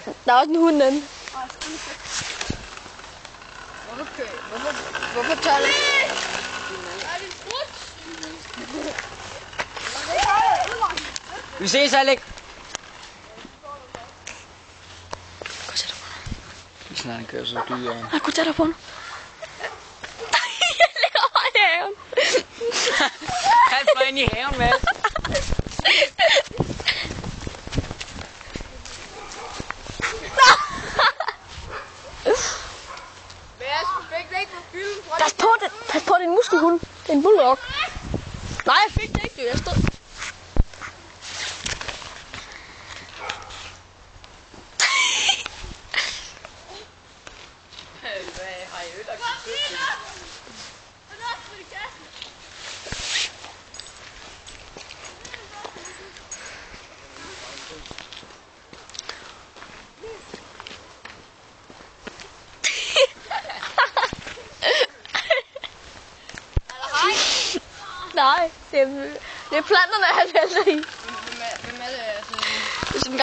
Der er også en hund derinde. Hvorfor tør du? Vi ses, Alec. Gå tæt på nu. Vi snart kører så dyr. Nej, gå tæt på nu. Jeg ligger over i haven. Han får ind i haven, mand. Pas på, det er en muskelhund. Det er en bulldog. Nej, jeg fik det ikke, jeg stod. Nej, det er planterne, han vælter i. Hvem er det?